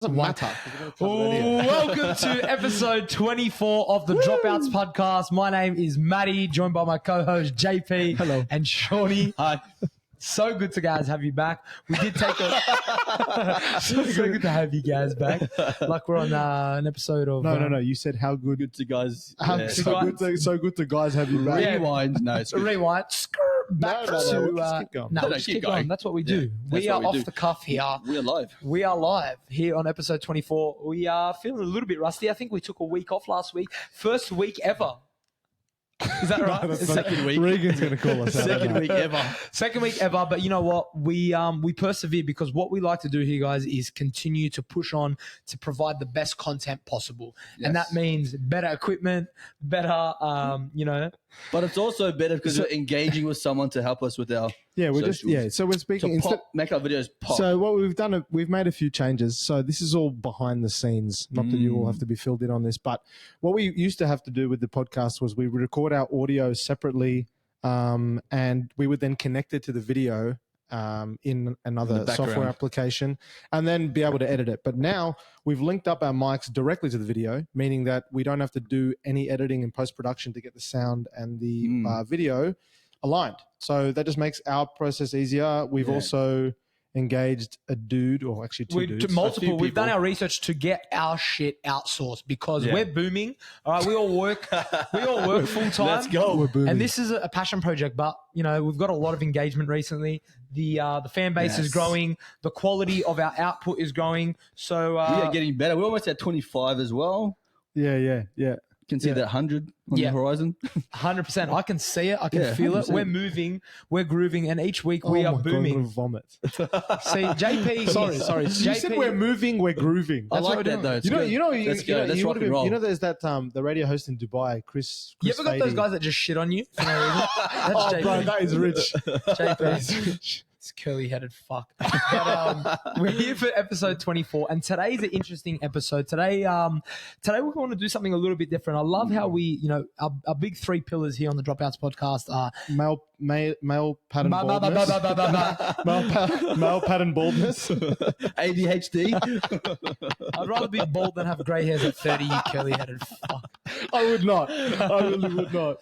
Doesn't matter. Welcome to episode 24 of the Dropouts podcast. My name is Matty, joined by my co-host JP. Hello. And Shawnee. Hi. So good to guys have you back. We did take so good to have you guys back. Like we're on an episode of No. You said how good to guys. So good to guys have you back. Rewind. No, it's Rewind. Back to just keep going. No, just keep going. That's what we do. We are off the cuff here. We're live. We are live here on episode 24. We are feeling a little bit rusty. I think we took a week off last week. First week ever. Is that right? Second week. Regan's going to call us out. Second week ever. But you know what? We persevere because what we like to do here, guys, is continue to push on to provide the best content possible. Yes. And that means better equipment, better, But it's also better because we're engaging with someone to help us with our socials. So we're speaking make our videos pop. So what we've done, we've made a few changes. So this is all behind the scenes. Not that you all have to be filled in on this, but what we used to have to do with the podcast was we would record our audio separately, and we would then connect it to the video in another software application and then be able to edit it. But now we've linked up our mics directly to the video, meaning that we don't have to do any editing in post-production to get the sound and the video aligned. So that just makes our process easier. We've also engaged a dude, or actually two dudes. Multiple. We've done our research to get our shit outsourced because we're booming. All right, we all work full time. Let's go. We're booming. And this is a passion project, but we've got a lot of engagement recently. The fan base is growing. The quality of our output is growing. So we are getting better. We're almost at 25 as well. Yeah. Can see that 100 on the horizon. 100%. I can see it. I can feel 100%. It. We're moving. We're grooving. And each week we are booming. God, I'm vomit. See, JP. Sorry. JP, you said we're moving. We're grooving. I like that though. There's that the radio host in Dubai, Chris. You ever got those guys that just shit on you? For no reason? That's JP. Bro, that is rich. JP is rich. It's curly-headed fuck. But, we're here for episode 24, and today's an interesting episode. Today we're going to do something a little bit different. I love how we, our big three pillars here on the Dropouts podcast are male pattern baldness, male pattern baldness, ADHD. I'd rather be bald than have grey hairs at 30. You curly-headed fuck. I would not. I really would not.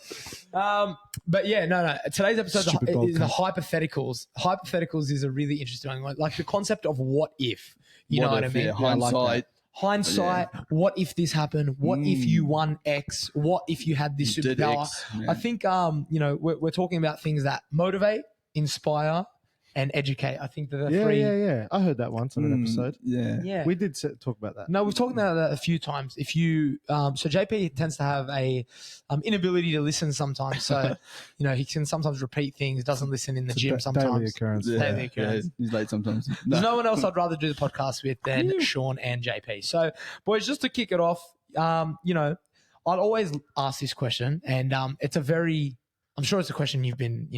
But yeah, no. Today's episode is the hypotheticals. Hypotheticals is a really interesting one. Like the concept of what if. You know what I mean? Yeah, hindsight. Yeah. What if this happened? What if you won X? What if you had this superpower? I think we're talking about things that motivate, inspire, and educate. I think the three. Yeah. I heard that once on an episode. Yeah. We did talk about that. No, we've talked about that a few times. If you, so JP tends to have a inability to listen sometimes. So, he can sometimes repeat things, doesn't listen in the gym sometimes. Daily occurrance. Daily occurrence. Yeah, he's late sometimes. There's no one else I'd rather do the podcast with than Sean and JP. So, boys, just to kick it off, I'd always ask this question, and it's a very, I'm sure it's a question you've been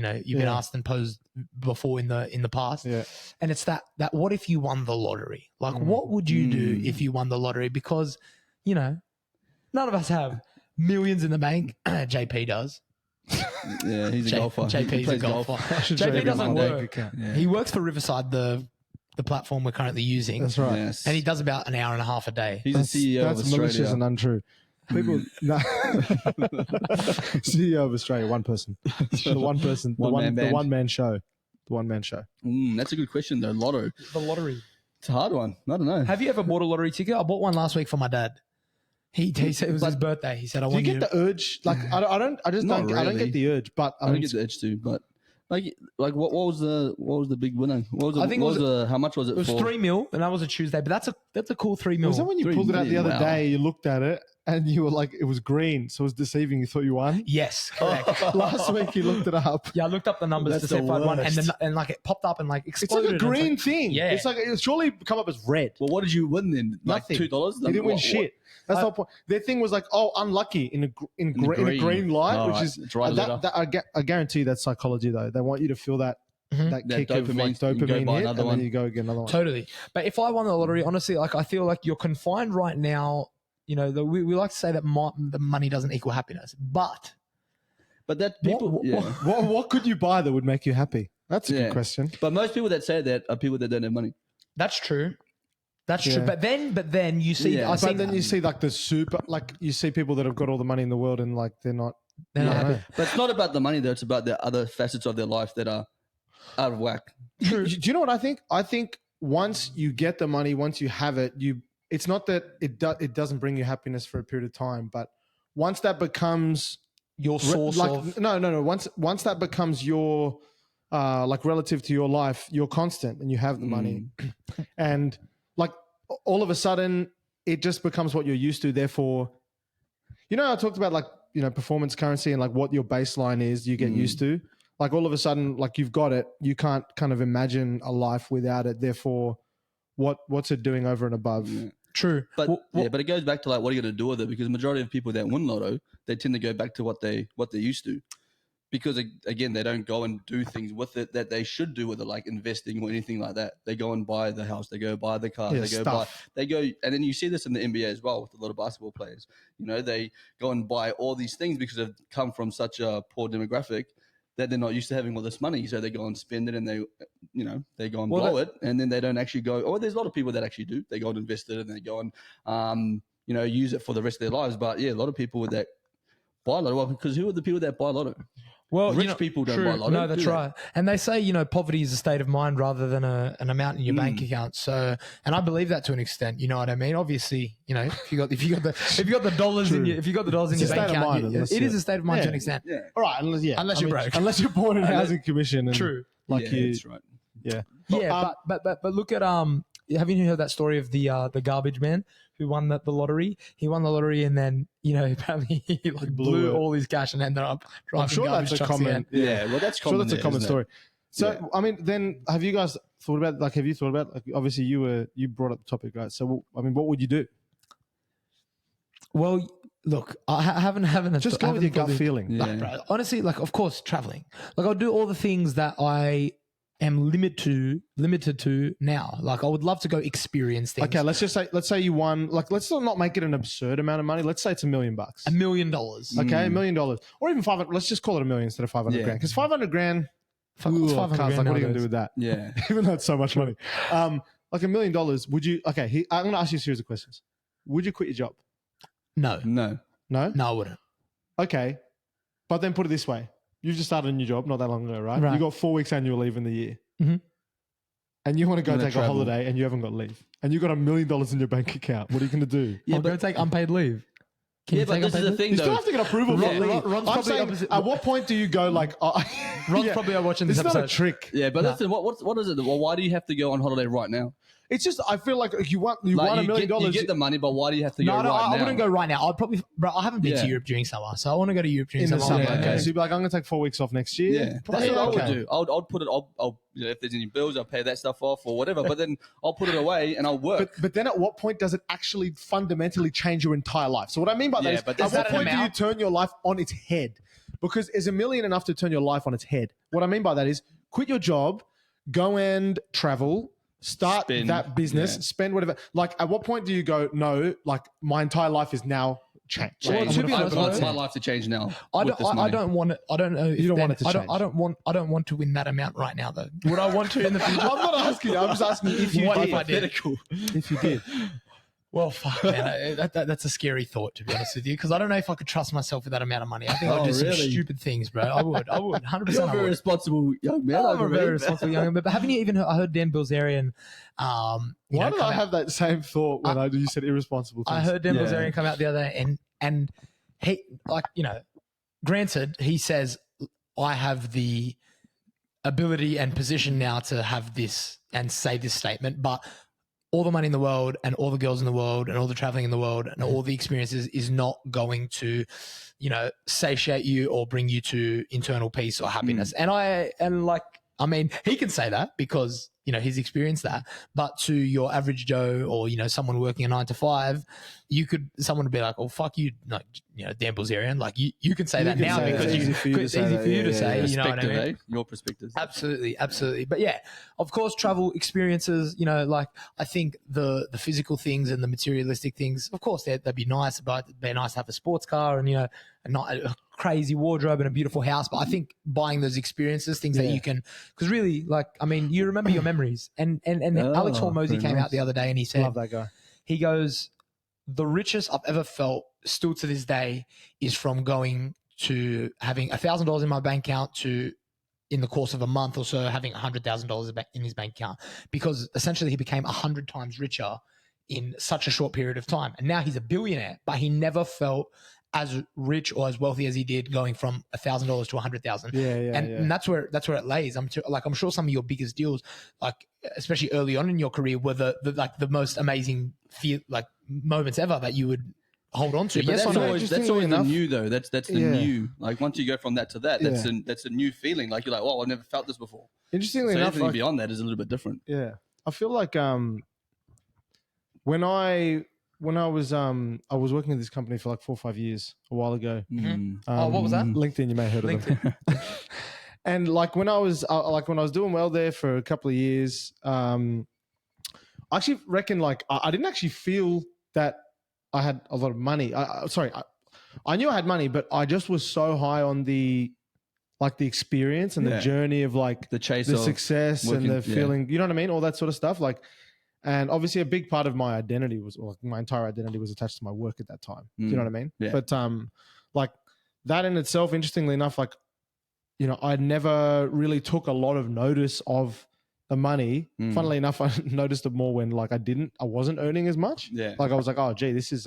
asked and posed before in the past. Yeah. And it's that what if you won the lottery? Like, what would you do if you won the lottery? Because, none of us have millions in the bank. JP does. Yeah, he's a golfer. JP's a golfer. JP doesn't work. Yeah. He works for Riverside, the platform we're currently using. That's right. Yes. And he does about an hour and a half a day. He's a CEO of Australia. That's malicious and untrue. People, CEO of Australia, one person, the one man show. That's a good question though. Lotto. The lottery. It's a hard one. I don't know. Have you ever bought a lottery ticket? I bought one last week for my dad. He said it was his birthday. He said, "I want you." Do you get the urge? Like I don't get the urge, but I don't get the urge too. But like what was the big winner? How much was it? It was for? 3 mil, and that was a Tuesday. But that's a cool 3 mil. Was that when you pulled it out the other day? You looked at it. And you were like, it was green, so it was deceiving. You thought you won? Yes, correct. Last week you looked it up. Yeah, I looked up the numbers to see if I'd won, and like it popped up and like exploded. It's like a green thing. Yeah, it's like it's surely come up as red. Well, what did you win then? Like Nothing. $2? You didn't win shit. That's the whole point. Their thing was like, unlucky in a green light, which is I guarantee you that's psychology though. They want you to feel that kick of like dopamine hit, and then you go get another one. Totally. But if I won the lottery, honestly, like I feel like you're confined right now. We like to say that the money doesn't equal happiness, but that people, what could you buy that would make you happy? That's a good question. But most people that say that are people that don't have money. That's true. That's true. But then you see, Yeah. But then you see like the super, like you see people that have got all the money in the world and like they're not. But it's not about the money though. It's about the other facets of their life that are out of whack. Do you know what I think? I think once you get the money, once you have it, it's not that it doesn't bring you happiness for a period of time, but once that becomes your source of no. Once that becomes your like relative to your life, you're constant and you have the money, and like all of a sudden it just becomes what you're used to. Therefore, I talked about like performance currency and like what your baseline is. You get used to. Like all of a sudden, like you've got it, you can't kind of imagine a life without it. Therefore, what's it doing over and above? Yeah. True. But but it goes back to like what are you going to do with it? Because the majority of people that win lotto, they tend to go back to what they used to. Because again, they don't go and do things with it that they should do with it, like investing or anything like that. They go and buy the house, they go buy the car, they go, and then you see this in the NBA as well with a lot of basketball players. They go and buy all these things because they've come from such a poor demographic that they're not used to having all this money. So they go and spend it and they go and blow it. And then they don't actually go, there's a lot of people that actually do. They go and invest it and they go and, use it for the rest of their lives. But yeah, a lot of people that buy lotto, because who are the people that buy lotto? Well, rich people don't buy lotto. No, that's right. And they say, poverty is a state of mind rather than an amount in your bank account. So, and I believe that to an extent. You know what I mean? Obviously, if you got the dollars in your bank account, it is a state of mind to an extent. Yeah. All right, unless you're broke, unless you're born in housing commission. And true. That's right. Yeah. Yeah, but look at haven't you heard that story of the garbage man who won the lottery? He won the lottery and then apparently he like blew all his cash and ended up driving. I'm sure garbage that's a trucks common. again. Yeah, well, that's common. That's a common story. So I mean, then have you guys thought about like obviously you brought up the topic, right? So I mean, what would you do? Well, look, I haven't just go with your gut feeling. Yeah. Like, bro, honestly, like of course traveling. Like I'll do all the things that I am limited to now. Like I would love to go experience things. Okay, let's say you won. Like let's not make it an absurd amount of money. Let's say it's $1 million. $1 million. Okay, $1 million, or even 500. Let's just call it $1 million instead of 500 grand. Because 500 grand. What's 500 grand? Like, what are you gonna do with that? Yeah, even though it's so much money. Like $1 million. Would you? Okay, I'm gonna ask you a series of questions. Would you quit your job? No, I wouldn't. Okay, but then put it this way. You've just started a new job not that long ago, right? You got 4 weeks annual leave in the year. Mm-hmm. And you want to go take a holiday and you haven't got leave. And you got $1 million in your bank account. What are you going to do? Yeah, but take unpaid leave. But this is the thing, though. You still have to get approval for leave. I'm saying, at what point do you go like... Ron's probably watching this episode. It's not a trick. Yeah, but listen, what is it? Well, why do you have to go on holiday right now? It's just, I feel like you won $1 million. You get the money, but why do you have to go right now? I wouldn't go right now. I'd probably, bro, I haven't been to Europe during summer, so I want to go to Europe during summer. Okay, so you'd be like, I'm going to take 4 weeks off next year. Yeah, that's what I would do. I'll put it, I'll if there's any bills, I'll pay that stuff off or whatever, but then I'll put it away and I'll work. But then at what point does it actually fundamentally change your entire life? So what I mean by that is, at what point do you turn your life on its head? Because is $1 million enough to turn your life on its head? What I mean by that is, quit your job, go and travel, start that business, spend whatever. Like, at what point do you go, no, like my entire life is now changed? Well, I want my life to change now. I don't want it. I don't know. You don't want it to change. I don't want to win that amount right now, though. Would I want to in the future? I'm not asking you. I'm just asking you if you did. If you did. Well, fuck, man. That's a scary thought, to be honest with you, because I don't know if I could trust myself with that amount of money. I think I'd do some stupid things, bro. I would. 100%. You're a very responsible young man. I'm a very responsible young man. But haven't you even heard, I heard Dan Bilzerian. Why did I have that same thought when you said irresponsible things? I heard Dan Bilzerian come out the other day and he, like, granted, he says, I have the ability and position now to have this and say this statement, but all the money in the world and all the girls in the world and all the traveling in the world and all the experiences is not going to, satiate you or bring you to internal peace or happiness. I mean, he can say that because, he's experienced that, but to your average Joe or, someone working a 9 to 5, someone would be like, oh, fuck you, no, Dan Bilzerian. Like you can say that now because it's easy for you to say, you know what I mean? Your perspective. Absolutely. But yeah, of course, travel experiences, like I think the physical things and the materialistic things, of course, they'd be nice, but it'd be nice to have a sports car and, not a crazy wardrobe and a beautiful house, but I think buying those experiences, things that you can, because really, like, I mean, you remember your memories. And Alex Hormozy came out the other day and he said, Love that guy. he goes, the richest I've ever felt still to this day is from going to having $1,000 in my bank account to, in the course of a month or so, having $100,000 in his bank account, because essentially he became 100 times richer in such a short period of time. And now he's a billionaire, but he never felt as rich or as wealthy as he did going from $1,000 to 100,000. And that's where it lays. I'm sure some of your biggest deals, like especially early on in your career, were the most amazing moments ever that you would hold on to. Yeah, yes, that's always the new though. That's the new. Like once you go from that to that, that's a new feeling. Like you're like, oh, I've never felt this before. Interestingly enough, everything beyond that is a little bit different. Yeah, I feel like when I was working at this company for like 4 or 5 years a while ago. What was that? LinkedIn, you may have heard of them. And like when I was doing well there for a couple of years, I actually reckon like I didn't actually feel that I had a lot of money. I knew I had money, but I just was so high on the experience and the journey of like the chase, the of success working, and the feeling, you know what I mean? All that sort of stuff. Like, and obviously a big part of my identity was, or my entire identity was attached to my work at that time. Do you know what I mean? Yeah. But like that in itself, interestingly enough, like, you know, I never really took a lot of notice of the money. Funnily enough, I noticed it more when like I wasn't earning as much. Yeah. Like I was like, oh gee, this is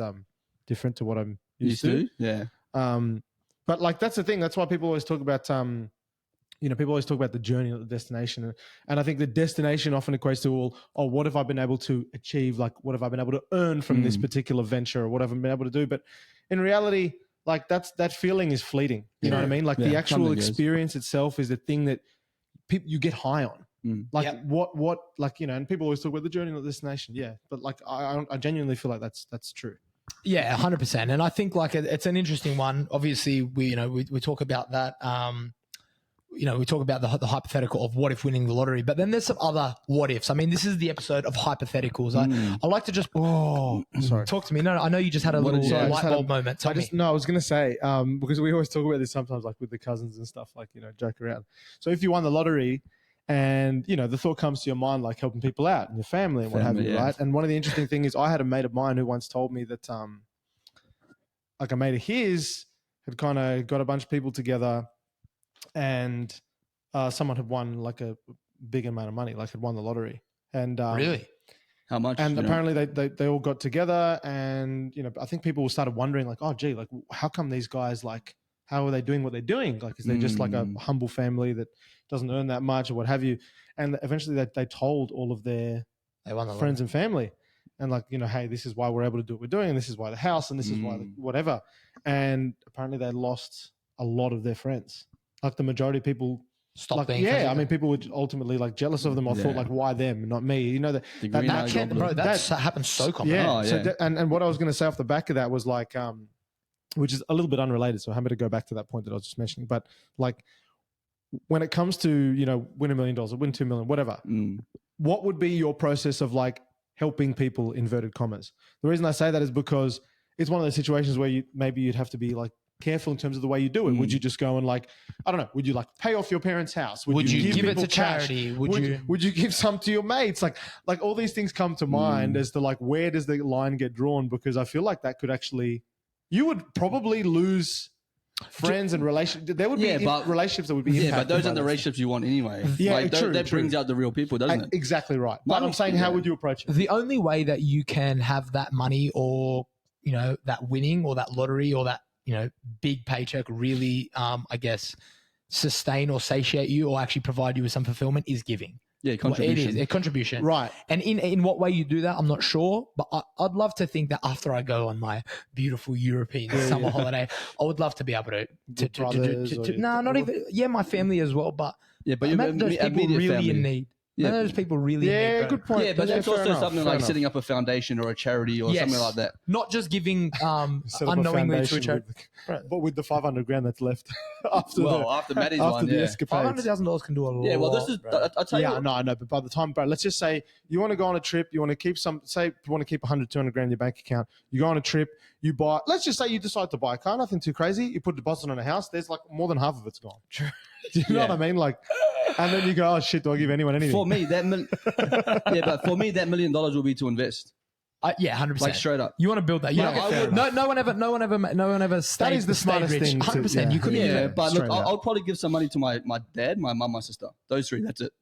different to what I'm used to. Yeah. But like that's the thing. That's why people always talk about people always talk about the journey, not the destination. And I think the destination often equates to, well, oh, what have I been able to achieve? Like, what have I been able to earn from this particular venture, or what have I been able to do? But in reality, like that feeling is fleeting. You know what I mean? Like the actual experience itself is the thing that you get high on. Like what, like, you know, and people always talk about the journey, not the destination. Yeah. But like, I genuinely feel like that's true. Yeah, 100%. And I think like it's an interesting one. Obviously we talk about that, we talk about the hypothetical of what if winning the lottery, but then there's some other what ifs. I mean, this is the episode of hypotheticals. I like to just sorry. Talk to me. No, I know you just had a little light bulb moment. I was going to say, because we always talk about this sometimes, like with the cousins and stuff, like, you know, joke around. So if you won the lottery and, you know, the thought comes to your mind, like helping people out and your family and what have you, right? And one of the interesting things is I had a mate of mine who once told me that, like a mate of his had kind of got a bunch of people together and someone had won like a big amount of money, like had won the lottery. And really? How much? And apparently they all got together, and, you know, I think people started wondering like, oh gee, like how come these guys, like, how are they doing what they're doing? Like, is they just like a humble family that doesn't earn that much or what have you? And eventually they told all of their friends and family, and like, you know, hey, this is why we're able to do what we're doing, and this is why the house, and this is why whatever. And apparently they lost a lot of their friends. Like the majority of people stopped like, being I mean, people were ultimately like jealous of them or thought like, why them, not me? You know, that happens so common. Yeah. So and what I was going to say off the back of that was like, which is a little bit unrelated. So I'm happy to go back to that point that I was just mentioning. But like, when it comes to, you know, win $1 million or win 2 million, whatever, what would be your process of like helping people, inverted commas? The reason I say that is because it's one of those situations where you'd have to be like careful in terms of the way you do it. Would you just go and like, I don't know, would you like pay off your parents' house? Would you give it to cash? charity? Would you give some to your mates? Like all these things come to mind as to like, where does the line get drawn? Because I feel like that could actually, you would probably lose friends and relationships. There would be relationships that would be impacted. But those aren't the relationships you want anyway. Yeah, like, that brings out the real people, doesn't it? Exactly right. But I'm saying, how would you approach it? The only way that you can have that money, or, you know, that winning or that lottery or that, you know, big paycheck really, I guess, sustain or satiate you or actually provide you with some fulfillment is giving. Yeah, contribution. It is a contribution. Right. And in what way you do that, I'm not sure. But I'd love to think that after I go on my beautiful European summer holiday, I would love to be able to not even, my family as well. But yeah, but imagine those people really in need. Yeah. None of those people really Yeah, need, bro. good point. Yeah, but that's fair also enough, something fair like enough. setting up a foundation or a charity or Yes. something like that. Not just giving Set up a unknowingly to a foundation charity. but with the 500 grand that's left after After Maddie's after one, the yeah. escapades. $500,000 can do a lot. Yeah, well, this is. bro. I'll tell you. Yeah, what, no, I know. But by the time, bro, let's just say you want to go on a trip, you want to keep say you want to keep 100, 200 grand in your bank account. You go on a trip, you buy, let's just say you decide to buy a car, nothing too crazy. You put a deposit on a house, there's like more than half of it's gone. True. Do you know Yeah. what I mean? Like, and then you go, oh shit, do I give anyone anything? For me, that but for me, that $1 million will be to invest, Yeah, 100%. like straight up. You want to build that. You Like, don't I get would- no one ever That is the smartest rich. thing to- 100%. You couldn't Yeah, Yeah, even. but look, straight up. I'll probably give some money to my dad, my mum, my sister. Those three. That's it.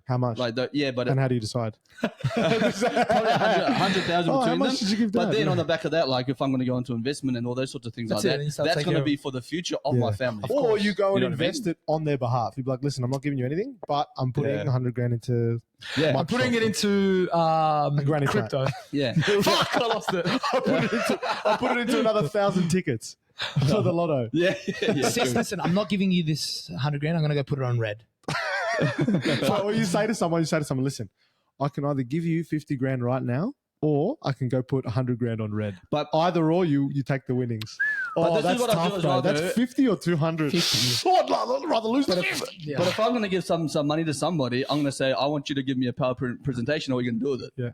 How much? Like, but and how do you decide? probably 100,000 Oh, how between much them. did you give But Dad? then Yeah. on the back of that, like if I'm going to go into investment and all those sorts of things That's like it, and you that, start that's taking going to care be of- for the future of my family. Or you go and You know what I invest it on their behalf. You'd be like, listen, I'm not giving you anything, but I'm putting Yeah. 100 grand into Yeah, I'm putting it into granny flat. crypto. yeah. Fuck, I lost it. I put it into another 1,000 tickets for the lotto. Yeah, yeah. Sis, listen, I'm not giving you this 100 grand. I'm going to go put it on red. So you say to someone, listen, I can either give you 50 grand right now, or I can go put 100 grand on red. But Either or, you take the winnings. But Oh, this is that's what I tough, do as bro. well, That's though. 50 or 200. 50. Oh, I'd rather lose the 50. Yeah. But if I'm going to give some money to somebody, I'm going to say, I want you to give me a PowerPoint presentation. What are you going to do with it? Yeah.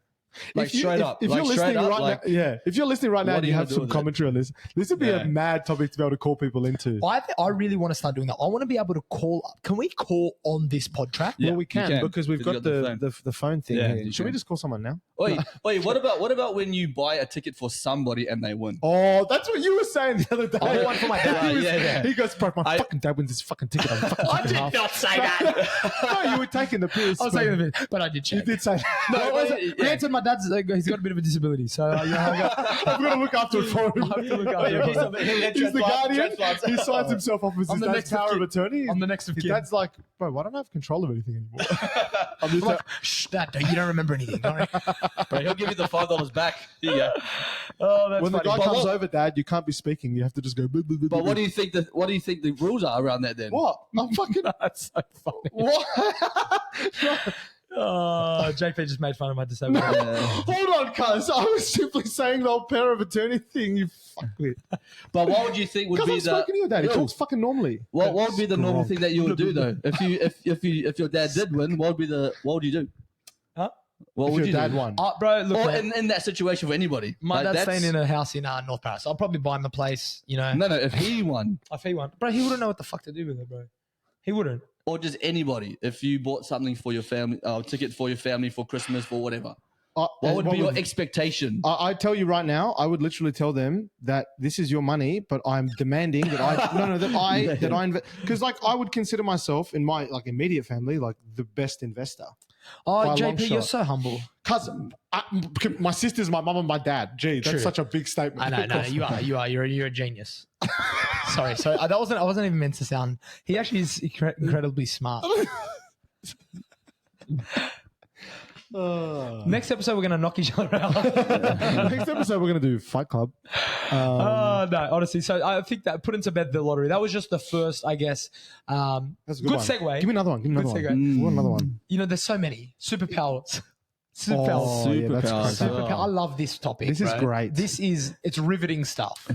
Like straight up. If Like, you're straight listening up, right like, now, if you're listening right now what and are you you have gonna do some with it? commentary on this would be Yeah. a mad topic to be able to call people into. I really want to start doing that. I want to be able to call up. Can we call on this pod track? Yeah, Well, we you can because we've because got you got the phone thing Yeah, here. you Should we can. just call someone now? Wait, what about when you buy a ticket for somebody and they win? Oh, that's what you were saying the other day. I want for my dad. He was- Yeah. He goes, bro, my fucking dad wins this fucking ticket. I'm fucking I kicking did half. not say that. No, you were taking the piss. I was bro. saying a bit, but I did You check. did say that. No, wait, yeah. granted, my dad's he's got a bit of a disability, so I've got to look after it for him. I have to look after He's it. He's the guardian. transplants. He signs himself off as I'm his the dad's next of power of kin. attorney. I'm the next of His kin. dad's like, bro, why don't I have control of anything anymore? I'm like, shh, Dad, you don't remember anything. Don't worry. But he'll give you the $5 back. Here you go. Oh, that's When the guy But comes what- over, Dad, you can't be speaking. You have to just go. "Blah, blah, blah, But blah." what do you think the rules are around that then? What? I'm fucking. That's so funny. What? Oh, JP just made fun of my disability. Hold on, cuz. I was simply saying the old power of attorney thing. You fuckwit. But what would you think would Because be I've spoken to your dad. He Yeah. talks fucking normally. What would be the normal Gronk. thing that you would do though? If your dad did win, what would you do? Huh? What If would your you dad do? won. Bro, look, Or man, in that situation for anybody. my Like, dad's that's- staying in a house in North Paris. I'll probably buy him a place, you know. No, if he won, If he won. Bro, he wouldn't know what the fuck to do with it, bro. He wouldn't. or just anybody, if you bought something for your family, ticket for your family for Christmas, for whatever, what would be your expectation? I tell you right now, I would literally tell them that this is your money, but I'm demanding that I invest, because like I would consider myself in my like immediate family like the best investor. Oh, By a long JP, you're shot. so humble. Cousin, my sister's my mum and my dad. Gee, that's True. such a big statement. I know, no, you are. You're a genius. Sorry. I wasn't even meant to sound. He actually is incredibly smart. Next episode, we're gonna knock each other out. Next episode, we're gonna do Fight Club. No, honestly. So I think that put into bed the lottery. That was just the first, I guess. That's a good one. segue. Give me another one. Give me another Good one. segue. I want another one. You know, there's so many superpowers. Oh, yeah, that's Superpowers. great. Superpower. I love this topic. This is bro. great. It's riveting stuff.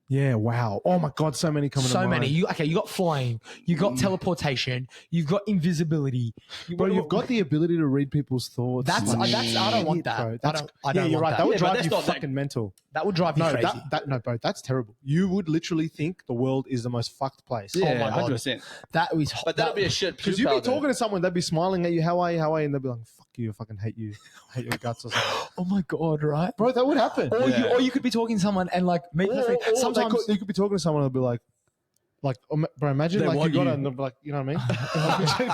Yeah, wow. Oh my God, so many coming to So mind. many. You got flying. You got teleportation. You've got invisibility. Bro, you've got the ability to read people's thoughts. That's I don't want Shit, that. bro. I don't yeah, you're want right. that. That would Yeah, but drive that's you not that- fucking mental. That would drive you No, crazy. no, bro, that's terrible. You would literally think the world is the most fucked place. Yeah, oh my God. 100%. That was But that'll be a shit. Because you'd be superpower, though. talking to someone, they'd be smiling at you, how are you, how are you? And they'd be like, fuck you, I fucking hate you. I hate your guts or something. oh my God, right? Bro, that would happen. Or you could be talking to someone and like make the thing. Or Sometimes you could be talking to someone and they'll be like, bro, imagine They like you want got you. it and they'll be like, you know what I mean?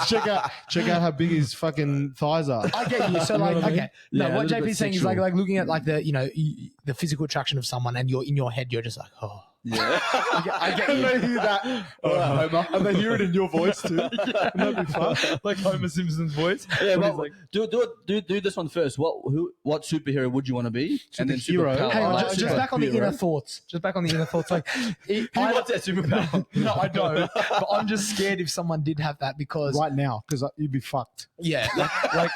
check out how big his fucking thighs are. I get you. So like, what I mean? okay, no, Yeah, a what little bit JP's saying is sexual. like looking at like the the physical attraction of someone, and you're in your head, you're just like, oh, Yeah. I get And you. they hear that, Homer, and they hear it in your voice too. Wouldn't that be fun? Like Homer Simpson's voice. Yeah, But well, he's like, do this one first. What superhero would you want to be? And then Superhero? superpower. hang on, Like just super- back on the Superhero. inner thoughts. Just back on the inner thoughts. Like, He wants that superpower. no, I don't. But I'm just scared if someone did have that because, Right now, because you'd be fucked. yeah, like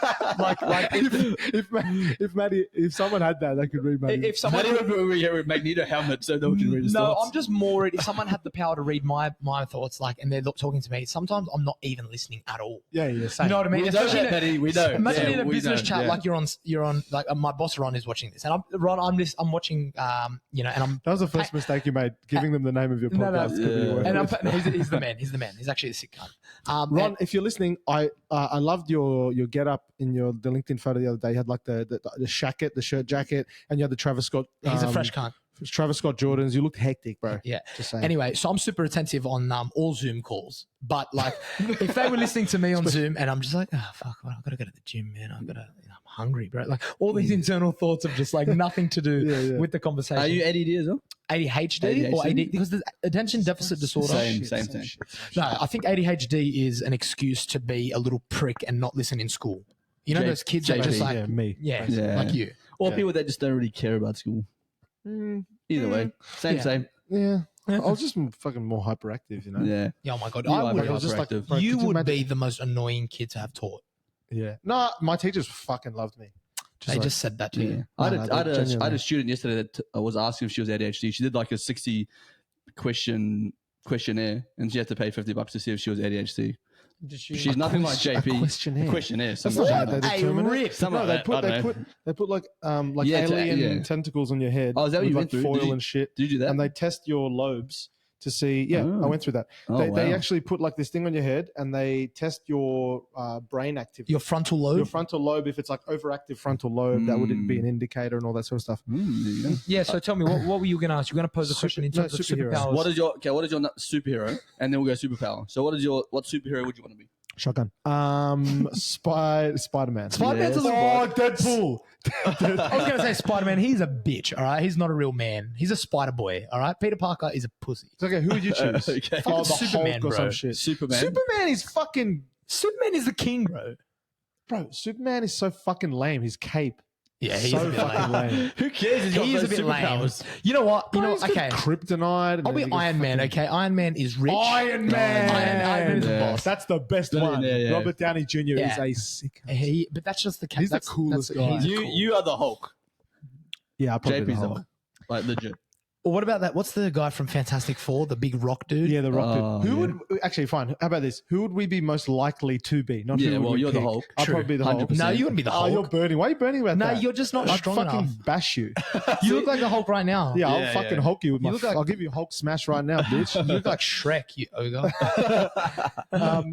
If someone had that, they could read Matty. if someone. Matty would wear a Magneto helmet so no one can read his No, thoughts. I'm just more worried if someone had the power to read my thoughts, like, and they're talking to me. Sometimes I'm not even listening at all. yeah, same. You know what I mean? We know Especially that, Matty. We know. Imagine Yeah, in a we business know, chat, yeah. like you're on, like my boss Ron is watching this, and I'm watching, and I'm. That was the first mistake you made, giving them the name of your No, podcast. no. could be Yeah. worth And it. he's the man. He's the man. He's actually a sick cunt. Ron, and- if you're listening, I loved your get up in the LinkedIn photo the other day. You had like the shacket, the shirt jacket, and you had the Travis Scott. he's a fresh cunt. Travis Scott Jordans. You looked hectic, bro. Yeah. Just saying. Anyway, so I'm super attentive on all Zoom calls. But like, if they were listening to me on Zoom, and I'm just like, oh fuck, well, I've got to go to the gym, man. I'm hungry, bro. Like all these internal thoughts of just like nothing to do Yeah. with the conversation. Are you ADD as well? ADHD or ADHD? AD? Because the attention deficit disorder. Same. No, I think ADHD is an excuse to be a little prick and not listen in school. You know J- those kids that JP, just like, yeah, me. yeah, Yeah. like you. Or Yeah. people that just don't really care about school. Either way, Yeah. same. Yeah. I was just fucking more hyperactive, you know. Yeah. Yeah, oh my god, You I are would. very I was just like, hyperactive. bro, You could you would imagine- be the most annoying kid to have taught. Yeah. No, my teachers fucking loved me. They like- just said that to Yeah. you. I No, had no, a genuinely. student yesterday that was asking if she was ADHD. She did like a 60 questionnaire, and she had to pay $50 to see if she was ADHD. She's nothing like JP. A questionnaire. A questionnaire. That's something not like how they that. determine rip. it. Something No, like they that. put I don't know. they put like Yeah, alien yeah. tentacles on your head. Oh, is that what with you like went through? foil Did you- and shit. Did you do that? And they test your lobes to see. Yeah, Oh. I went through that. Oh, They wow. actually put like this thing on your head, and they test your brain activity. Your frontal lobe. Your frontal lobe, if it's like overactive frontal lobe, that would be an indicator and all that sort of stuff. There you go. Yeah. So tell me, what were you going to ask? You're going to pose a question in terms of superheroes. superpowers. What is your superhero? And then we'll go superpower. So what superhero would you want to be? Shotgun. Spider-Man. Spider-Man's Yes. a little. Oh, Deadpool. I was going to say Spider-Man. He's a bitch. All right. He's not a real man. He's a spider boy. All right. Peter Parker is a pussy. It's okay. Who would you choose? Okay. Oh, the Superman, Hulk or bro. some shit. Superman. Superman is fucking Superman is the king, bro. bro. Superman is so fucking lame. His cape. Yeah, he's so a bit fucking lame. lame. Who cares? He's a bit lame. You know what? You Bro, know. he's got Okay. Kryptonite. and I'll be then you got Iron Man. fucking- Okay. Iron Man is rich. Iron Man. Iron Man is the Yeah. boss. That's the best Yeah, one. yeah. Robert Downey Jr. is Yeah. a sick. But that's just the. He's the coolest guy. he's You cool. you are the Hulk. Yeah, I'll probably JP's the the Hulk. Hulk. Like legit. Or what about that? What's the guy from Fantastic Four, the big rock dude? Yeah, the Rock. Oh, dude. Who yeah. would actually fine? How about this? Who would we be most likely to be? Not Yeah, who would well, we you're the pick? Hulk. I'll True. probably be the Hulk. 100%. No, you wouldn't be the Oh, you're Hulk. burning. Why are you burning about No, that? you're just not I'd strong fucking enough. bash you. You look like the Hulk right now. Yeah, I'll Yeah, fucking yeah. Hulk you with my. You look like- I'll give you Hulk smash right now, bitch. You look like Shrek, you ogre.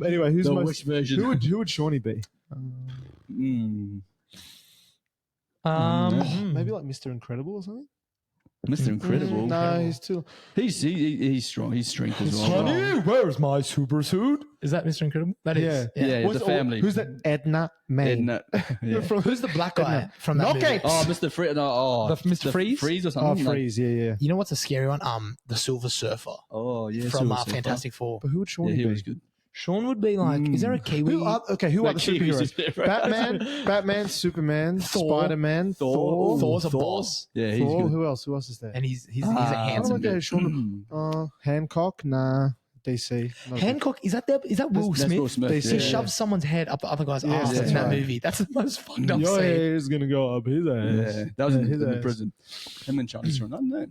Anyway, who's The most? worst version. Who would Shawnee be? Maybe like Mr. Incredible or something. Mr. Incredible. No, he's too. He's strong. He's strength as well. Honey, where's my super suit? Is that Mr. Incredible? That is. Yeah, What's- the family. Who's that? Edna May. Edna. Yeah. Who's the black guy from that Okay. movie? Oh, Mr. Freeze. No, The Mr. Freeze? Freeze or Oh, something. like- Freeze. Yeah. You know what's a scary one? The Silver Surfer Oh, yeah. from Silver Surfer. Fantastic Four. But who would Yeah, Shawnee he be? was good. Sean would be like, is there a Kiwi? Who are the Like superheroes? Kiwis. Batman, Superman, Thor. Spider-Man, Thor. Thor's a boss. Yeah, he's Thor. good. Who else? Who else is there? And he's a I handsome don't know, dude. Sean. Hancock. Nah. DC. Not Hancock, is that Will That's Smith? Will Smith. They He say- yeah. shoves someone's head up the other guy's Yes, ass that's in that right. movie. That's the most fucked up Your scene. hair is gonna go up his ass. Yeah, that was in his the ass. prison. Him and Charlie Theron. I don't know.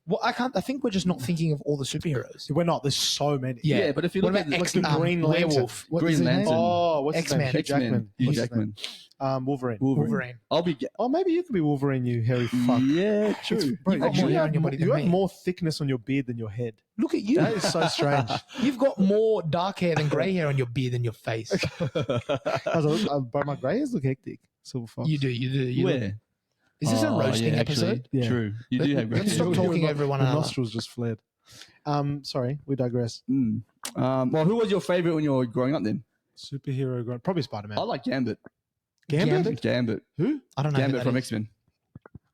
Well, I think we're just not thinking of all the superheroes. We're not. There's so many. Yeah, but if you what look about at X, the Green Lantern. Werewolf? What Green is his name? Lantern. Oh, what's his X-Men. name? Hugh X-Men. Jackman. Hugh What's his Jackman. name? Wolverine. Wolverine. I'll be. Oh, maybe you could be Wolverine, you hairy fuck. Yeah, true. Bro, You've got more hair on your body than you have me. more thickness on your beard than your head. Look at you. That is so strange. You've got more dark hair than grey hair on your beard than your face. But my grey hairs look hectic. Silver fox. You do. You look- Where? Is this a Oh, roasting yeah, episode? actually, Yeah. True. You do have Let's great. stop talking over one The another. nostrils just flared. Sorry, we digress. Well, who was your favorite when you were growing up? Then Superhero, probably Spider-Man. I like Gambit. Gambit? Gambit. Who? I don't know. Gambit who from that is. X-Men.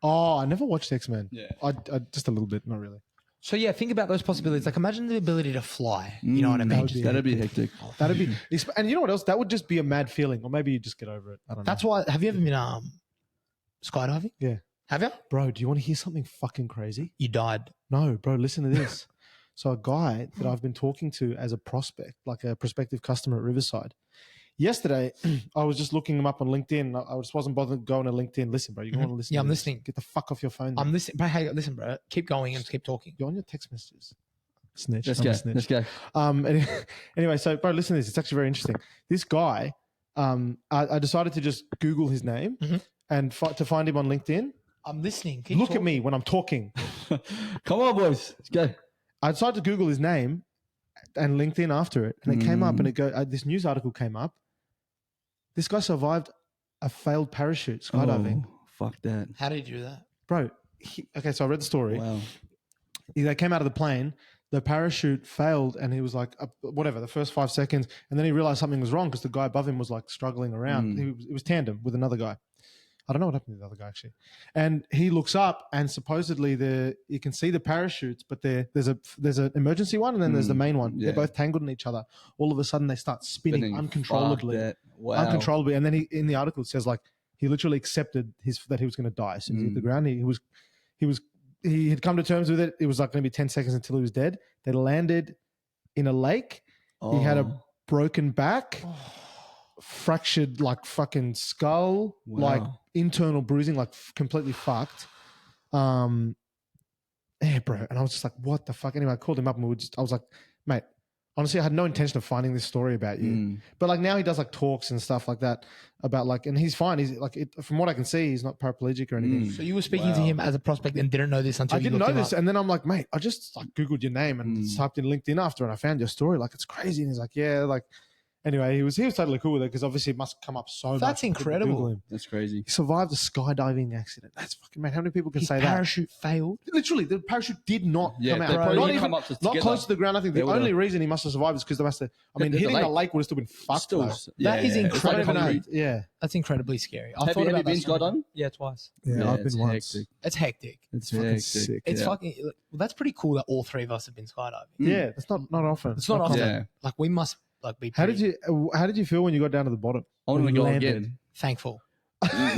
Oh, I never watched X-Men. Yeah. I just a little bit, not really. So yeah, think about those possibilities. Like imagine the ability to fly. You know what I mean? That'd be hectic. That'd be, and you know what else? That would just be a mad feeling, or maybe you just get over it. I don't know. That's why. Have you ever been skydiving? Yeah. Have you? Bro, do you want to hear something fucking crazy? You died. No, bro, listen to this. So a guy that I've been talking to as a prospect, like a prospective customer at Riverside. Yesterday, I was just looking him up on LinkedIn. I just wasn't bothered going to LinkedIn. Listen, bro, you want to listen? Yeah, to I'm this? listening. Get the fuck off your phone. I'm listening. Bro, hey, listen, bro. Keep going and keep talking. You're on your text messages. Snitch. Let's I'm go. a snitch. Let's go. Anyway, so bro, listen to this. It's actually very interesting. This guy, I decided to just Google his name and to find him on LinkedIn. I'm listening. Look at me when I'm talking. Come on, boys. Let's go. I decided to Google his name and LinkedIn after it, and it came up, and this news article came up. This guy survived a failed parachute skydiving. Oh, fuck that. How did you do that? Bro, okay, so I read the story. Wow. They came out of the plane, the parachute failed, and he was like, whatever, the first 5 seconds, and then he realized something was wrong because the guy above him was like struggling around. It was tandem with another guy. I don't know what happened to the other guy actually. And he looks up, and supposedly you can see the parachutes, but there's an emergency one, and then there's the main one. Yeah. They're both tangled in each other. All of a sudden, they start spinning uncontrollably. Fuck that. Wow. Uncontrollably. And then in the article it says like he literally accepted that he was going to die as soon as he hit the ground. He had come to terms with it. It was like going to be 10 seconds until he was dead. They landed in a lake. He had a broken back, fractured like fucking skull, like internal bruising, like completely fucked. Yeah, bro. And I was just like, what the fuck? Anyway, I called him up and I was like, mate, honestly, I had no intention of finding this story about you. But like now he does like talks and stuff like that about like, and he's fine. He's like, from what I can see, he's not paraplegic or anything. So you were speaking to him as a prospect and didn't know this until I you didn't looked know him this. up. And then I'm like, mate, I just like Googled your name and typed in LinkedIn after, and I found your story. Like, it's crazy. And he's like, yeah, like, anyway, he was totally cool with it because obviously it must come up so much. That's incredible. That's crazy. He survived a skydiving accident. That's fucking, man. How many people can His say parachute failed. that? Literally, the parachute did not come out. they probably Not didn't even, come up not together. close to the ground. I think the They would've- only reason he must have survived is because they must have. I mean, The hitting lake. the lake would have still been fucked. Still, though. That is it's like incredible. concrete. Yeah, That's incredibly scary. I Have thought you about been that so much. skydiving? Yeah, twice. yeah. I've it's been once. hectic. It's hectic. It's Fucking hectic. sick. It's Yeah. fucking. Well, that's pretty cool that all three of us have been skydiving. Yeah, that's not often. It's not often. Yeah. Like we must like be. How pretty did you feel when you got down to the bottom? I want to When go you landed? again. thankful?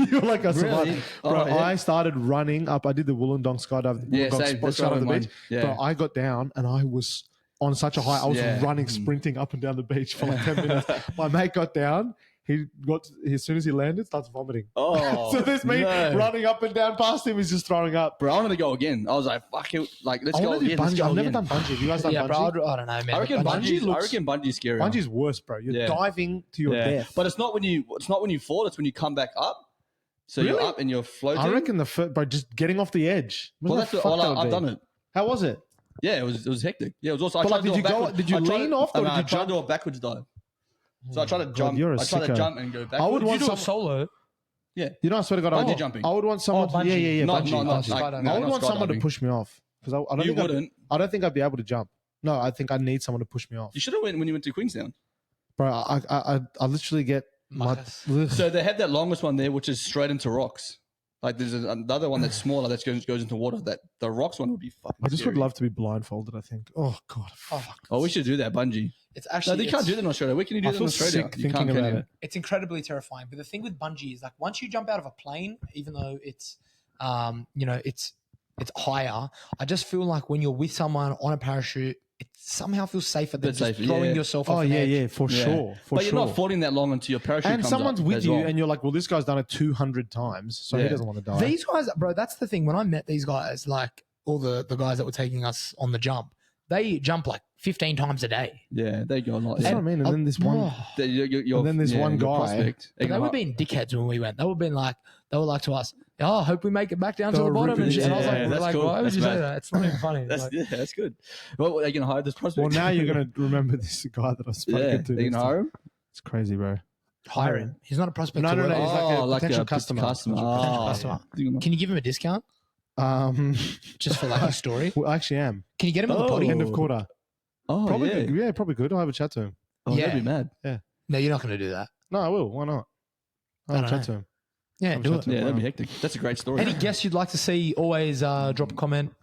You're like, I survived. Really? Bro, Oh, yeah. I started running up. I did the Wollongong skydive. Yeah, Wollongong same. skydive on the Mine. beach. Yeah. Bro, I got down and I was on such a high. I was Yeah. running, sprinting up and down the beach for like 10 minutes. My mate got down. As soon as he landed, starts vomiting. Oh, So there's me no. running up and down past him. He's just throwing up. Bro, I wanted to go again. I was like, fuck it. Like, let's I go want to do again. Let's bungee. go I've never again. done bungee. Have you guys done Yeah, bungee? bro. I don't know, man. I reckon Bungee bungee's scary. Bungee's worse, bro. You're Yeah. diving to your death. But it's not when you fall, it's when you come back up. So you're Really? up and you're floating. I reckon by just getting off the edge. Well, that's what I've done it. How was it? Yeah, it was hectic. Yeah, it was also. But like, did you lean off or did you I tried to jump? do a backwards dive. So I tried to God, jump. you're a I tried to sicko. jump and go backwards. I would want You do some. it solo. Yeah. You know, I swear to God, Bungee jumping. I would want someone. bungee. Yeah, Not bungee. like, Skydiving. no, I would not want someone to skydiving. push me off because I don't You think wouldn't. I don't think I'd be able to jump. No, I think I need someone to push me off, You should have went when you went to Queenstown. bro. I literally get my. Muckus. Ugh. So they have that longest one there, which is straight into rocks. Like there's another one that's smaller that goes into water. That the rocks one would be fucking. I just would scary. love to be blindfolded. I think. Oh God. Fuck. Oh, we should do that bungee. It's No, actually. they can't do that in Australia. Where can you do I that in feel Australia? sick You thinking can't, can about you? it. It's incredibly terrifying. But the thing with bungee is like once you jump out of a plane, even though it's, it's higher. I just feel like when you're with someone on a parachute, it somehow feels safer than Bit just safer, throwing yeah. yourself off Oh an yeah, edge. yeah, for Yeah. sure, for But sure. you're not falling that long until your parachute And comes someone's up with as you, well. and you're like, well, this guy's done it 200 times, so he Yeah. doesn't want to die. These guys, bro, that's the thing. When I met these guys, like all the guys that were taking us on the jump, they jump like 15 times a day. Yeah, they go a lot. That's Yeah. what I mean. And then this one. You're, And then there's one your guy- prospect. But they were being dickheads when we went. They were like to us, oh, I hope we make it back down They to the were bottom. And, ripping shit. And I was it. like, Yeah, that's like cool. why would That's you say mad. that? It's not even funny. That's, Like, yeah, that's good. Well, are you going to hire this prospect? Well, now you're going to remember this guy that I've spoken yeah, to. are you going next to time. hire him? It's crazy, bro. hire him. He's not a prospect. No, to no, work no. with. He's like a potential a customer. customer. Potential Oh, customer. yeah. Can you give him a discount Just for like a story? well, I actually am. Can you get him on the Oh. potty? End of quarter. Oh, Probably yeah. good. Yeah, probably good. I'll have a chat to him. Oh, Yeah. that'd be mad. No, you're not going to do that. No, I will. Why not? I'll have a I chat don't to him. Yeah, I'm do sure it. to- Yeah, that'd be hectic. That's a great story. Any guests you'd like to see, always drop a comment.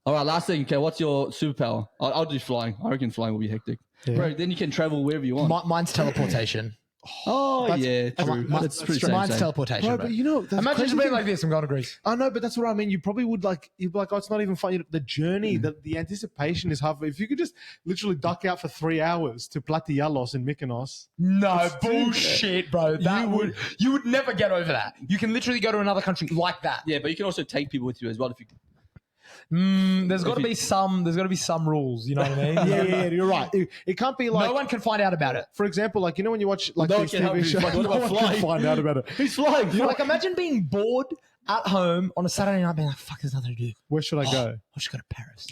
All right, last thing. Okay, what's your superpower? I'll do flying. I reckon flying will be hectic. Yeah. Bro, then you can travel wherever you want. Mine's teleportation. Oh, That's- yeah, true. Mine's That's pretty mine's same. teleportation, Bro, bro. but you know, that's Imagine crazy just being thing- like this. I'm going to Greece. I know, but that's what I mean. You probably would you'd be like, oh, it's not even fun. The journey, the anticipation is half. If you could just literally duck out for 3 hours to Platialos in Mykonos. No bullshit, bro. You would never get over that. You can literally go to another country like that. Yeah, but you can also take people with you as well if you. There's got to be some. There's got to be some rules. You know what I mean? Yeah, you're right. It can't be like, no one can find out about it. for example, like, you know, when you watch like No one these can help TV you. shows, What about no one flying? can find out about it. He's flying. Like, imagine being bored at home on a Saturday night, being like, "Fuck, there's nothing to do. Where should I go? I'll just go to Paris."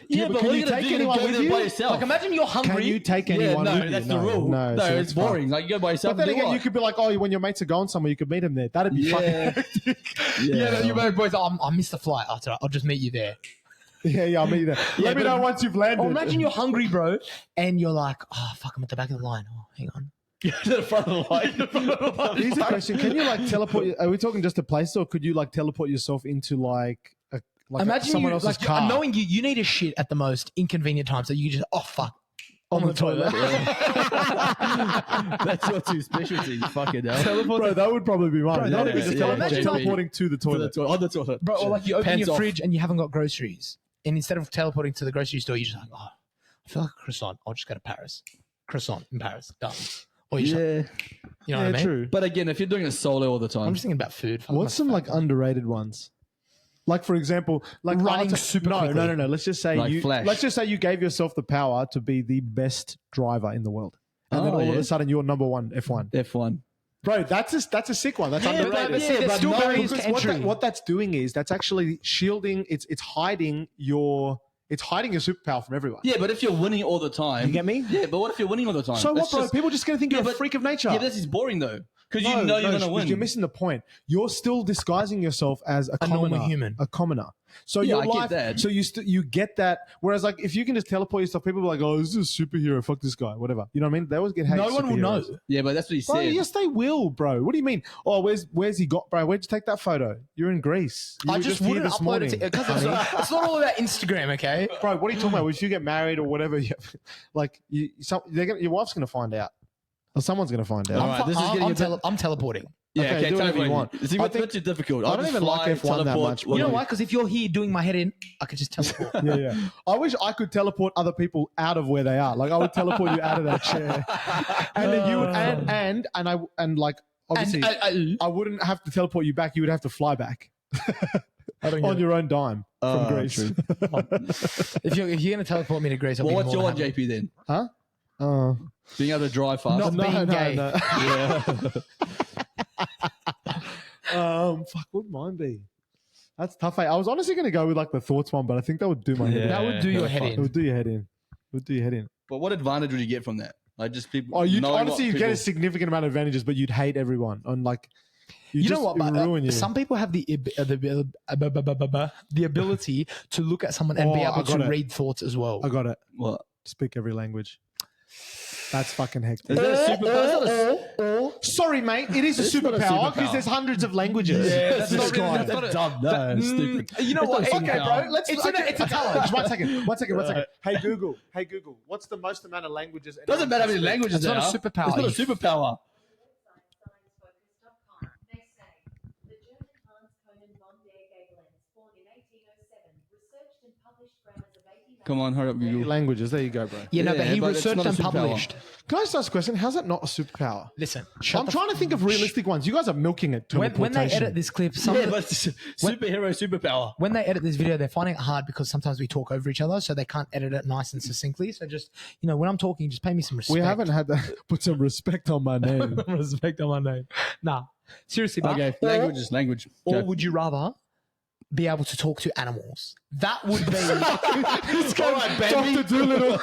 Yeah, but but can what are you you going take to do? anyone Go with there you? by yourself. Like, imagine you're hungry. Can you take yeah, anyone no, with you? that's the rule. No, so it's boring. Like, you go by yourself. But then and do again, what? you could be like, oh, when your mates are going somewhere, you could meet them there. That'd be Yeah. fucking Yeah, you boys. I missed the flight. Oh, it's all right. I'll just meet you there. yeah, I'll meet you there. Let me but- know once you've landed. Or imagine you're hungry, bro, and you're like, "Oh, fuck, I'm at the back of the line. Oh, hang on." to the front of the line. Here's a question: can you like teleport? Are we talking just a place, or could you like teleport yourself into like Imagine someone you, else's like, car? knowing you need a shit at the most inconvenient time, so you just, oh fuck, on the toilet. That's your two specialties. Fucking hell. Bro, that would probably be mine. Bro, That would that be is- just yeah, imagine, like- teleporting to the toilet. On the toilet. Bro, or like you open Pants your off. fridge and you haven't got groceries, and instead of teleporting to the grocery store, you're just like, oh, I feel like a croissant. I'll just go to Paris. Croissant in Paris, done. Or you, just, Yeah. you know what I mean? True. But again, if you're doing it solo all the time, I'm just thinking about food. Fuck, What's my some fat like guy. underrated ones? Like, for example, like Running I'll super no, quickly. No. Let's just say Like you. Flash. Let's just say you gave yourself the power to be the best driver in the world, and then Oh, all of yeah. a sudden you're number one F1. F1. Bro, that's a sick one. That's Yeah, but underrated. see, there's still barriers to Because entry. what that's doing is that's actually shielding. It's hiding your superpower from everyone. Yeah, but if you're winning all the time, You get me? Yeah, but what if you're winning all the time? So what, That's bro? just- People just gonna think Yeah, you're a but- freak of nature. Yeah, this is boring though, because you know you're gonna win. You're missing the point. You're still disguising yourself as a normal commoner, human. a commoner. So Yeah, your I get life, that. so you get that. Whereas, like, if you can just teleport yourself, people are like, "Oh, this is a superhero. Fuck this guy." Whatever. You know what I mean? They always get hate. No one will know. superheroes. Yeah, but that's what he Bro, said. yes, they will, bro. What do you mean? Oh, where's he got, bro? Where'd you take that photo? You're in Greece. You I were just here wouldn't this upload morning. it because it's not all about Instagram, okay? Bro, what are you talking about? If you get married or whatever, like your wife's gonna find out, or someone's gonna find out. All right, this is getting a bit- I'm teleporting. Yeah, Okay, okay, do whatever you teleport. want. See, I what's think- too difficult? I I'll don't just even like fly, F1 that teleport, much. You know whatever. why? Because if you're here doing my head in, I could just teleport. Yeah. I wish I could teleport other people out of where they are. Like I would teleport you out of that chair, and then you would, and like obviously I wouldn't have to teleport you back. You would have to fly back I don't on your own dime from Greece. true. If you're gonna teleport me to Greece, I'll Well, be what's more your than one, happy. JP? Then Huh? being able to drive fast. Not being gay. Fuck, what would mine be? That's tough. I was honestly going to go with like the thoughts one, but I think that would do my head in. That would do your no, head fuck. It in. would do your head in. It would do your head in. But what advantage would you get from that? Like just people. Oh, you knowing honestly what you get a people- significant amount of advantages, but you'd hate everyone. And like, You know just- what? it would But, ruin you. some people have the ability to look at someone and be Oh, I able got to it. read thoughts as well. I got it. What? Speak every language. That's fucking hectic. Is that a super? That's not a- Sorry, mate. It is a It's not a superpower because superpower. there's hundreds of languages. Yeah, that's this not really- guy. that's not a- dumb. No, it's stupid. You know what? That's not a Okay, superpower. bro. Let's. It's a challenge. One second. Hey Google. What's the most amount of languages? Doesn't matter how many languages It's there not a are. superpower. It's not a superpower. They say the German Hans Conan von der Gabelens, born in 1807, researched and published grammars of 18. Come on, hurry up, Google. Languages. There you go, bro. Yeah, no, but Yeah, he but it's researched not a and superpower. published. Can I just ask a question? How's that not a superpower? Listen, I'm trying to think of realistic ones. You guys are milking it. when they teleportation. edit this clip, some Yeah, but it's superhero superpower. when they edit this video, they're finding it hard because sometimes we talk over each other, so they can't edit it nice and succinctly. So just when I'm talking, just pay me some respect. We haven't had that. Put some respect on my name. respect on my name. Nah, seriously. But Okay, language. Or Go. would you rather be able to talk to animals? That would be. This guy, Dr. Doolittle.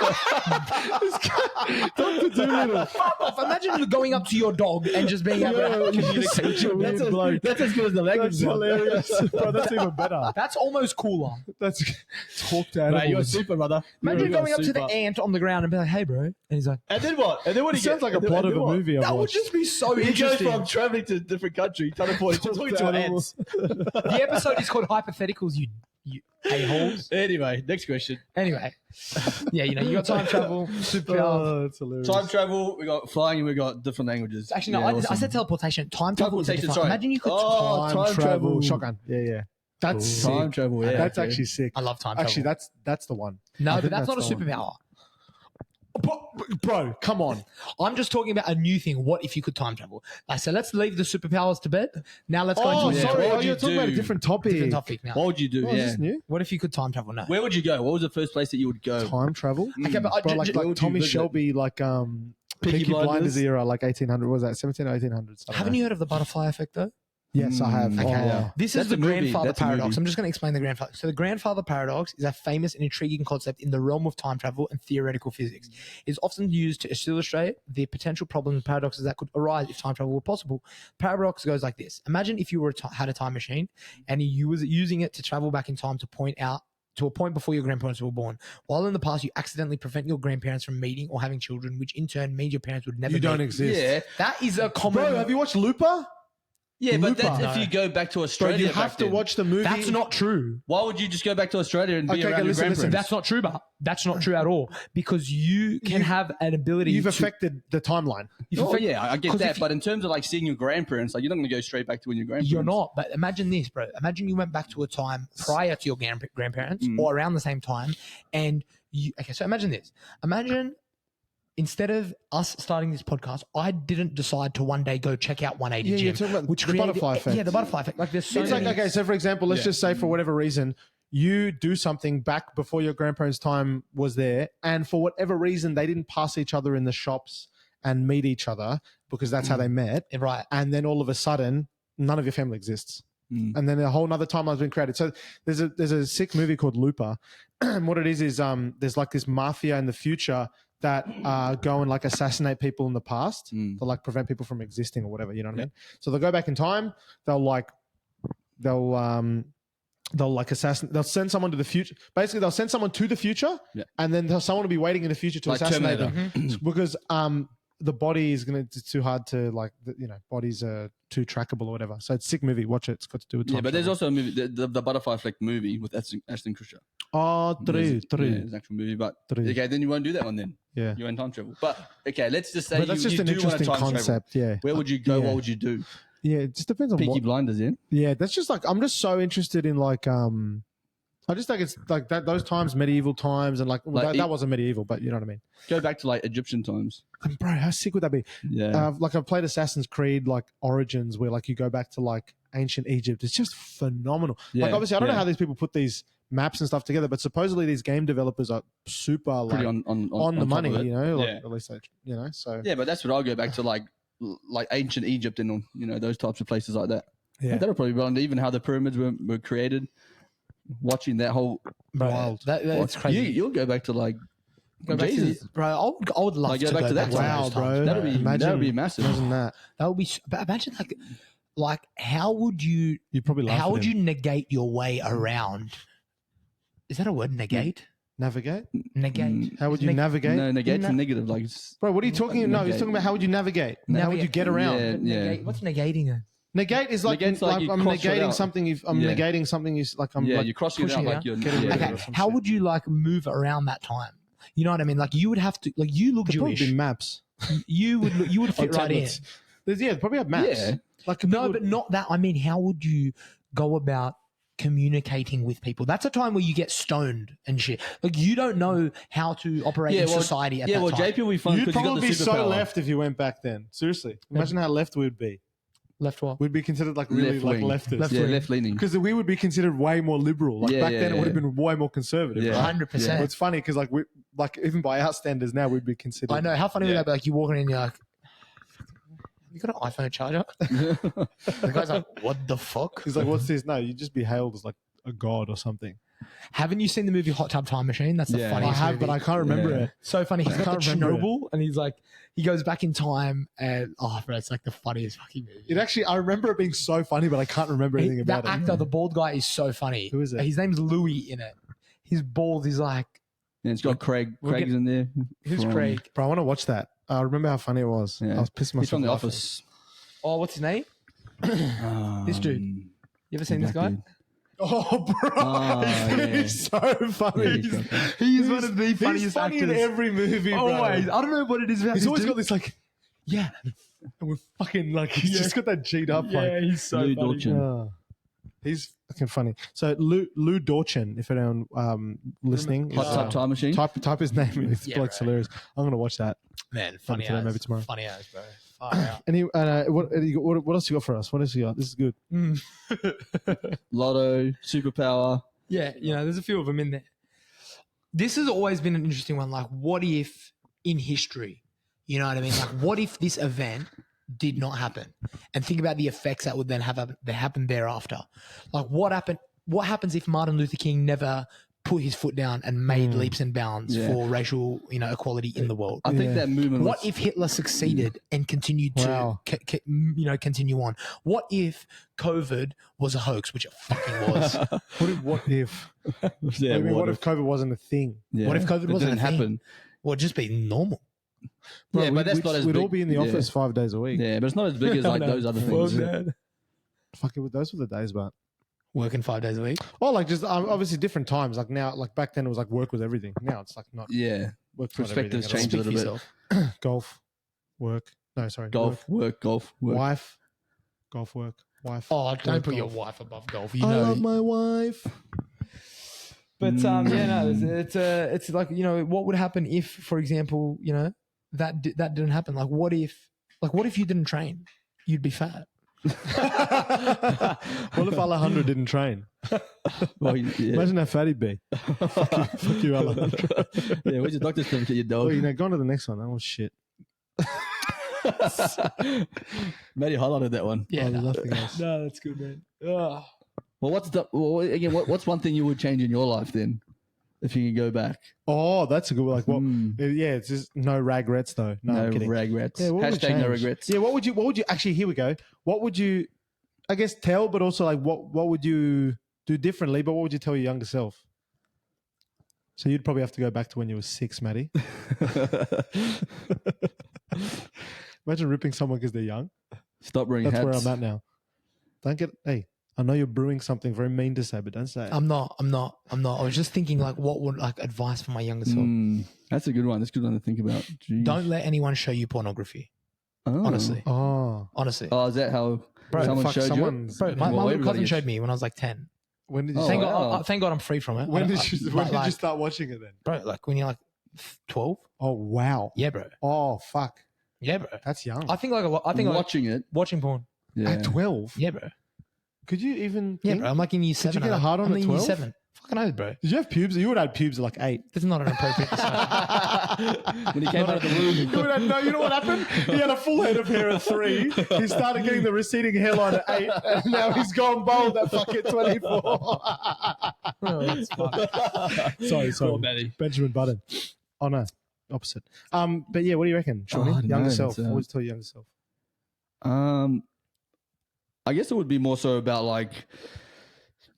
Dr. Doolittle. Fuck off. Imagine going up to your dog and just being able to communicate. Weird bloke. That's as good as the language. That's hilarious. Bro, that's even better. That's almost cooler. That's talk to Mate, you're animals. super, brother. Imagine You're going up to the super. ant on the ground and be like, "Hey, bro," and he's like, And then what? And then what do It you sounds get? like a And then- plot and of a then what? movie I've "That would watched. just be so He goes interesting." from traveling to a different country, teleporting to talking to animals. ants. The episode is called Hypotheticals. You You a-holes. Anyway, next question. Anyway. Yeah, you got time travel, superpower. that's hilarious. Time travel, we got flying, and we got different languages. Actually, no, Yeah, I awesome. said teleportation. Time travel is a Teleportation, different. sorry. Imagine you could. Time travel. Shotgun. Yeah. That's sick. Time travel, yeah. That's okay. actually sick. I love time travel. Actually, that's the one. no, I but think that's not a the one. superpower. Bro, come on. I'm just talking about a new thing. What if you could time travel? So let's leave the superpowers to bed. Now let's go Oh, into a yeah. sorry. What Oh, would you're you talking about a do? different topic. different topic now. What would you do? Oh, is Yeah. this new? What if you could time travel? No. Where would you go? What was the first place that you would go? Time travel? Okay, but Bro, where like would you Tommy visit? Shelby, like Peaky Peaky Blinders Blinders era, like 1800. What was that 17 or 1800s? Haven't you heard of the butterfly effect though? Yes, I have. Okay. Oh. This That's is the a movie. grandfather That's a movie. paradox. I'm just going to explain the grandfather. So the grandfather paradox is a famous and intriguing concept in the realm of time travel and theoretical physics. It's often used to illustrate the potential problems and paradoxes that could arise if time travel were possible. Paradox goes like this. Imagine if you had a time machine and you was using it to travel back in time to a point before your grandparents were born. While in the past, you accidentally prevent your grandparents from meeting or having children, which in turn means your parents would never You don't meet. exist. Yeah. That is a common... Bro, have you watched Looper? Yeah, but Looper. that's if No. you go back to Bro, Australia. you back have to then. watch the movie. That's not true. Why would you just go back to Australia and be Okay, around okay, your listen. grandparents? That's not true, but that's not true at all because you can have an ability You've to... affected the timeline. Oh, yeah, I get 'Cause that. if you- But in terms of like seeing your grandparents, like you're not going to go straight back to when your grandparents. You're not, but imagine this, bro. Imagine you went back to a time prior to your grandparents or around the same time, and you. Okay, so imagine this. Imagine instead of us starting this podcast, I didn't decide to one day go check out 180 Yeah, Gym, you're talking about the created- butterfly effect. Yeah, the butterfly effect. Like there's so It's like, many. okay, so for example, let's just say for whatever reason, you do something back before your grandparents' time was there, and for whatever reason, they didn't pass each other in the shops and meet each other because that's how they met. Right. And then all of a sudden, none of your family exists. And then a whole nother timeline's been created. So there's a sick movie called Looper. And what it is there's like this mafia in the future that go and like assassinate people in the past to like prevent people from existing or whatever, you know what I mean? So they'll go back in time, they'll send someone to the future. Basically, they'll send someone to the future, and then someone will be waiting in the future to Like assassinate Terminator. them because the body is going to it's too hard to like bodies are too trackable or whatever. So it's a sick movie. Watch it. It's got to do with time Yeah, but there's travel. also a movie, the Butterfly Effect movie with Ashton Kutcher. Oh, true. Yeah, it's an actual movie, but True. okay, then you won't do that one then. Yeah. You won't time travel. But okay, let's just say But that's just you an do want to interesting time concept. travel. Yeah. Where would you go? Yeah. What would you do? Yeah, it just depends on Peaky what. Blinders, yeah. Yeah, that's just like I'm just so interested in like I just think it's like that those times, medieval times, and like, well, Like that wasn't medieval, but you know what I mean. Go back to like Egyptian times. And bro, how sick would that be? Yeah. Like I've played Assassin's Creed like Origins, where like you go back to like ancient Egypt. It's just phenomenal. Like Yeah, obviously, I don't know yeah. how these people put these maps and stuff together, but supposedly these game developers are super like Pretty on the top money, of it. you know. Like, Yeah. at least So Yeah, but that's what I'll go back to, like ancient Egypt and those types of places like that. Yeah. That'll probably be on even how the pyramids were created. Watching that whole Bro, Wild. That's crazy. You'll go back to like Go back to Jesus. the- bro, I would love Like, to go back to that those time. Wow, times, bro. That'd be Imagine- that'd be massive. Imagine that. That would be. But imagine like how would you? You'd probably laugh How at would him. you negate your way around? Is that a word? Negate. Navigate? Negate. How would you navigate? No, negate's Na- negative. Like Bro, what are you talking? No, he's Negate. talking about how would you navigate? How would you get around? Yeah. Negate. What's negating it? Negate is like, Negate's like you I'm cross it negating out. something. If I'm Yeah. negating something, is like I'm yeah, like you're crossing it out pushing it like out. you're Getting rid of Okay. it or some How shit. would you like move around that time? You know what I mean? Like you would have to. Like you look There'd probably Jewish. be maps. You would fit on right in. tablets. There's probably have maps. Yeah. Like No, people- but not that. I mean, how would you go about communicating with people? That's a time where you get stoned and shit. Like you don't know how to operate in society at yeah, that well, time. JP will be fun you'd because you got probably the be so superpower. left if you went back then. Seriously, imagine how left we'd be. Left what? We'd be considered like really like Left-wing. leftist. Left Yeah, wing. left leaning. Because we would be considered way more liberal. Like Yeah, back yeah, then, it would have yeah. been way more conservative. Yeah. Right? 100%. It's funny because like we like even by our standards now, we'd be considered. I know. How funny would Yeah. that be? Like you walking in, and you're like, you got an iPhone charger? The guy's like, what the fuck? He's like, "What's this?" No, you'd just be hailed as like a god or something. Haven't you seen the movie Hot Tub Time Machine? That's the Yeah. I funniest have, movie. but I can't remember Yeah. it. So funny. He's I got the can't remember it. Chernobyl, and he's like, he goes back in time, and oh, bro, it's like the funniest fucking movie. It actually, I remember it being so funny, but I can't remember anything That about it. actor, the bald guy, is so funny. Who is it? His name's Louis in it. He's bald. He's like, And it's got Craig. We'll Craig's in there. who's from- Craig? Bro, I want to watch that. I remember how funny it was. Yeah. I was pissing myself. He's from The laughing. Office. Oh, what's his name? This dude. You ever seen this guy? Dude. Oh, bro, yeah. he's so funny. Yeah, He's one of the He's funniest funny in actors. every movie, bro. Always. I don't know what it is about He's this always dude. got this like, yeah, and we're fucking like, he's Yeah. just got that G'd up like. Yeah, he's so Lou funny. Dorchin. He's fucking funny. So Lou Dorchin, if anyone listening, Hot is, Tub Time Machine. type his name in. It's Yeah, bloke's bro. hilarious. I'm gonna watch that. Man, funny today, as. maybe tomorrow. Funny as, bro. Far out. Any what else you got for us? What else you got? This is good. Lotto, superpower. Yeah, there's a few of them in there. This has always been an interesting one. Like, what if in history, you know what I mean? Like, what if this event did not happen? And think about the effects that would then happen thereafter. Like, what happens if Martin Luther King never put his foot down and made leaps and bounds Yeah. for racial, equality in the world? I think that movement. What was, if Hitler succeeded and continued to, Wow. continue on? What if COVID was a hoax, which it fucking was? What if? Yeah, What if COVID wasn't a thing? yeah. What if COVID It wasn't didn't a thing? happen? Well, it'd just be normal. Bro, Yeah, but that's we'd, not as we'd big. all be in the office 5 days a week. Yeah, but it's not as big as like No, those other fuck things. that. Fuck it, those were the days, but Working 5 days a week. oh, like just obviously different times. Like now, like back then it was like work was everything. Now it's like not Yeah, work's not perspectives everything at all. change a little bit. Golf, work. No, sorry, Golf, work, golf, work. wife, golf, work, wife. Oh, don't work, put your golf. wife above golf. I love my wife. But it's like what would happen if, for example, that didn't happen? Like what if you didn't train? You'd be fat. What if Alejandro didn't train? Well, yeah. Imagine how fat he'd be. Fuck you, Alejandro. Yeah, where's your doctor's certificate, you Oh, dog? go on to the next one. That was shit. Matty highlighted that one. Yeah, Oh, no, nothing else. that's good, man. Ugh. Well, what's one thing you would change in your life then, if you could go back? Oh, that's a good one. Like what? Hmm. Yeah, it's just no regrets though. No, I'm kidding. regrets. Yeah, what would Hashtag no change? regrets. Yeah, what would you actually? Here we go. What would you? I guess tell, but also like what would you do differently? But what would you tell your younger self? So you'd probably have to go back to when you were 6, Matty. Imagine ripping someone because they're young. Stop wearing That's hats. where I'm at now. Don't get. Hey, I know you're brewing something very mean to say, but don't say it. I'm not. I was just thinking like what would like advice for my younger self? That's a good one. That's a good one to think about. Jeez. Don't let anyone show you pornography. Oh. Honestly. Oh, Oh, is that how someone fuck, showed you? someone's- Bro, my Well, little everybody cousin is. showed me when I was like 10. when did you? Oh, Thank, start, wow. God, thank God I'm free from it. when I- did I- you? but, When did you like, start watching it then? Bro, like when you're like 12? Oh wow. Yeah, bro. Oh fuck. Yeah, bro. That's young. I think like a lot. I think like watching it. watching porn. Yeah. At 12. Yeah, bro. Could you even? Yeah, think? bro. I'm like in year 7. you get a hard on I'm at in year 12? 7. Fucking oath, bro. Did you have pubes? You would have had pubes at like 8. This is not an appropriate discussion. When he came out of the room. No, you know what happened? He had a full head of hair at 3. He started getting the receding hairline at 8, and now he's gone bald at fucking 24. Oh, that's fucked. sorry, Poor Matty. Benjamin Button. Oh no, opposite. But yeah, what do you reckon, Shawnee? Oh, I don't Younger know, self. it's, What would you tell your younger self? I guess it would be more so about like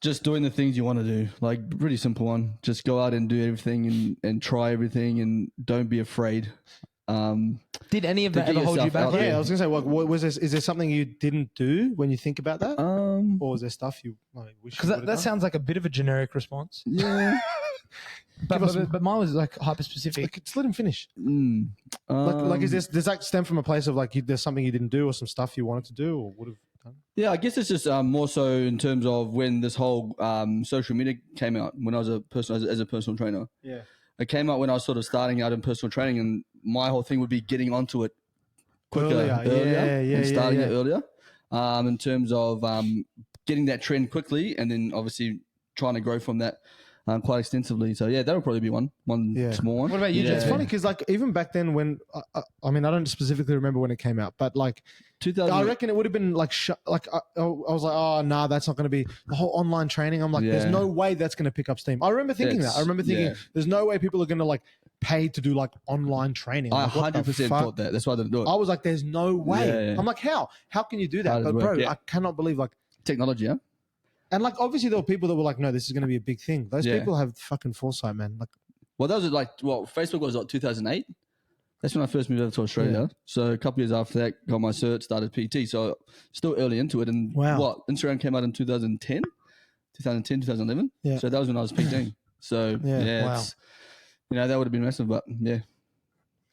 just doing the things you want to do. Like pretty simple one. Just go out and do everything and try everything and don't be afraid. Did any of To that get ever hold you yourself back? out Yeah, there. I was gonna say, what was this? Is there something you didn't do when you think about that, or is there stuff you like, wish? Because that sounds like a bit of a generic response. Yeah. But mine was like hyper specific. Just let him finish. Mm. Like, is this does that stem from a place of like there's something you didn't do or some stuff you wanted to do or would have done? Yeah, I guess it's just more so in terms of when this whole social media came out. When I was a person as a personal trainer, Yeah. it came out when I was sort of starting out in personal training, and my whole thing would be getting onto it quicker, Earlier. Yeah, and starting it yeah. earlier. In terms of getting that trend quickly, and then obviously trying to grow from that quite extensively. So yeah, that would probably be one Yeah. small one. What about you, Yeah. It's funny because like even back then when I mean I don't specifically remember when it came out, but like 2000. I reckon it would have been like I was like, oh nah, that's not going to be the whole online training. I'm like, there's Yeah. no way that's going to pick up steam. I remember thinking that. I remember thinking yeah. there's no way people are going to like pay to do like online training. I I'm like, what the 100% fuck? thought that. That's why I didn't do it. I was like, there's no way. Yeah, yeah. I'm like, how? How can you do that? How does But it bro, work? Yeah. I cannot believe like, Technology, yeah. and like obviously there were people that were like, no, this is going to be a big thing. Those Yeah. people have fucking foresight, man. Like, Well, that was like, Facebook was like 2008. That's when I first moved over to Australia. Yeah. So a couple years after that, got my cert, started PT. So still early into it. And Wow. Instagram came out in 2010, 2010, 2011. Yeah. So that was when I was 15. So yeah, Wow. it's, that would have been massive. But yeah.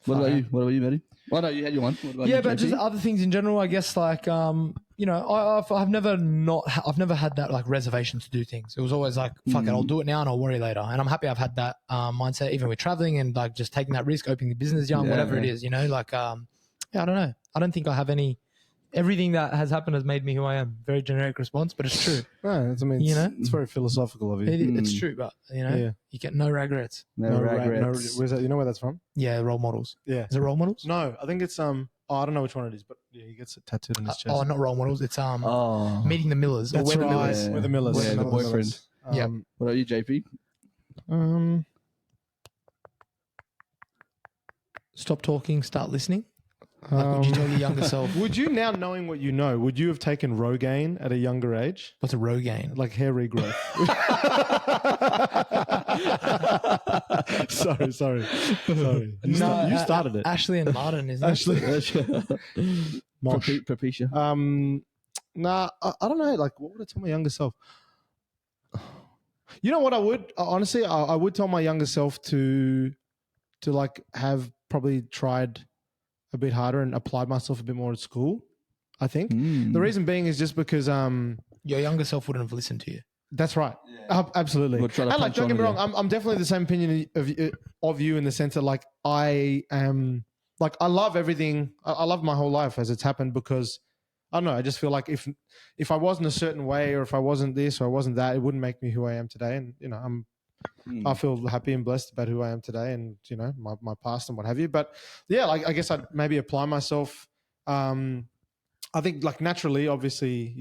What about you? What about you, Matty? Well, no, you had your one. What about Yeah, you, but JP? just other things in general, I guess. Like, I've never had that like reservation to do things. It was always like, fuck it, I'll do it now and I'll worry later. And I'm happy I've had that mindset, even with traveling and like just taking that risk, opening the business young, whatever it is. Like, I don't know. I don't think I have any. Everything that has happened has made me who I am. Very generic response, but it's true. No, it's very philosophical of you. It's true, but you get no regrets. No regrets. Where's that? You know where that's from? Yeah, role models. Yeah. Is it role models? No, I think it's I don't know which one it is, but yeah, he gets it tattooed on his chest. Oh, not role models. It's Meeting the Millers. That's or We're the right. Millers. We're the Millers. Yeah, the boyfriend. Yeah. What about you, JP? Stop talking. Start listening. Like, would you tell your younger self? Would you, now knowing what you know, would you have taken Rogaine at a younger age? What's a Rogaine? Like hair regrowth. Sorry. You started it. Ashley and Martin, isn't Ashley. Mosh. Propecia. Nah, I don't know. Like, what would I tell my younger self? You know what I would? Honestly, I would tell my younger self to like have probably tried a bit harder and applied myself a bit more at school. I think the reason being is just because your younger self wouldn't have listened to you. That's right. Absolutely. We'll And like, don't get me wrong, I'm definitely the same opinion of you in the sense that like I am like I love everything. I love my whole life as it's happened because I don't know. I just feel like if I wasn't a certain way or if I wasn't this or I wasn't that, it wouldn't make me who I am today. And I feel happy and blessed about who I am today and my past and what have you. But yeah, like I guess I'd maybe apply myself. I think like naturally, obviously,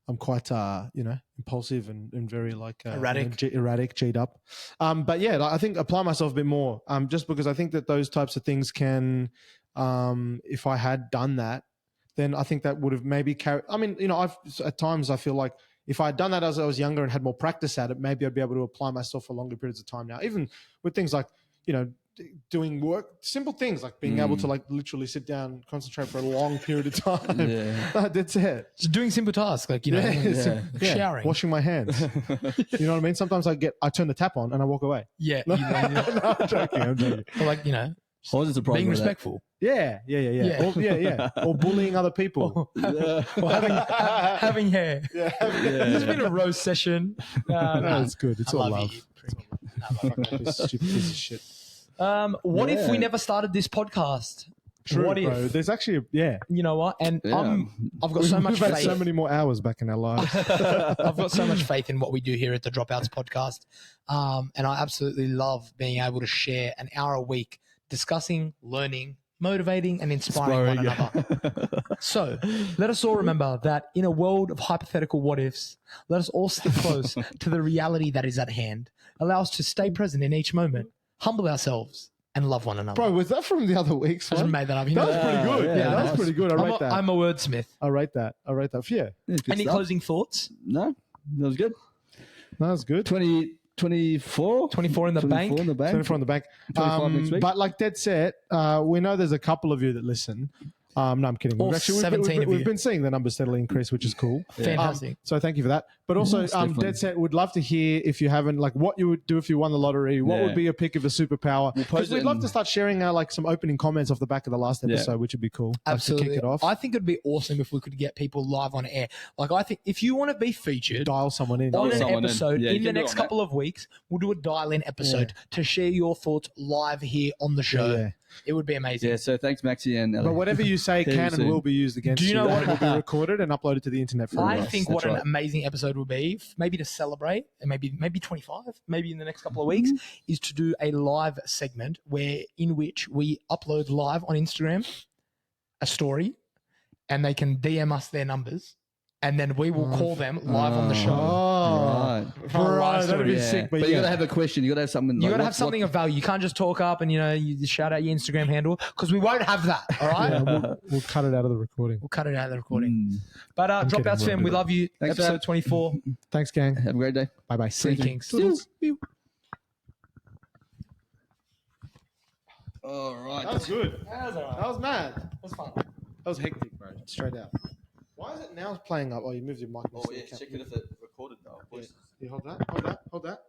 I'm quite impulsive and very like erratic, G'd up. But yeah, I think apply myself a bit more. Just because I think that those types of things can, if I had done that, then I think that would have maybe carried. I mean, at times I feel like if I had done that as I was younger and had more practice at it, maybe I'd be able to apply myself for longer periods of time now. Even with things like, doing work, simple things like being able to like literally sit down, concentrate for a long period of time. Yeah. That's it. Just doing simple tasks like, showering, washing my hands. You know what I mean? Sometimes I turn the tap on and I walk away. Yeah. No, I'm joking. Or like, being respectful. Yeah. Or bullying other people. Or having hair. Yeah. There's been a roast session. No, it's good. It's all love. This stupid piece of shit. What if we never started this podcast? True, what bro. if? There's actually, You know what? And I've got so much We've had faith. so many more hours back in our lives. I've got so much faith in what we do here at the Dropouts podcast. And I absolutely love being able to share an hour a week discussing, learning, motivating, and inspiring one another. So let us all remember that in a world of hypothetical what ifs, let us all stick close to the reality that is at hand. Allow us to stay present in each moment, humble ourselves, and love one another. Bro, was that from the other week's I just one? made that up. That was pretty good. Yeah, that was pretty good. I rate that. I'm a wordsmith. I rate that. Yeah. Any closing thoughts? No, that was good. That was good. 24 in the bank. 24 in the bank. 24 in the bank. 25 next week. But like dead set, we know there's a couple of you that listen. No, I'm kidding. All 17 of you. We've been seeing the numbers steadily increase, which is cool. Fantastic. So thank you for that. But also, dead set, would love to hear if you haven't, like, what you would do if you won the lottery. What would be your pick of a superpower? Because we'd love to start sharing like some opening comments off the back of the last episode, which would be cool. Absolutely. To kick it off. I think it'd be awesome if we could get people live on air. Like, I think if you want to be featured, dial someone in on an episode in the next couple of weeks, we'll do a dial-in episode to share your thoughts live here on the show. Yeah. It would be amazing. Yeah, so thanks, Maxi and Ellie. But whatever you say can and will be used against you. Do you know what? It will be recorded and uploaded to the internet for I us. think what an amazing episode would be, maybe to celebrate, and maybe 25, maybe in the next couple of weeks, is to do a live segment in which we upload live on Instagram a story, and they can DM us their numbers, and then we will call them live on the show. Right. Bro, that'd be sick. But you got to have a question. You got to have something. You got to have something of value. You can't just talk up and you shout out your Instagram handle, because we won't have that. All right, we'll cut it out of the recording. We'll cut it out of the recording. But Dropouts fam, we love you. Thanks, Episode 24. Thanks, gang. Have a great day. Bye bye. Three Kings. All right. That was good. That was mad. That was fun. That was hectic, bro. Straight out. Why is it now playing up? Oh, you moved your mic. Oh, yeah. Check it if it recorded though. Voices. You hold that. Hold that. Hold that.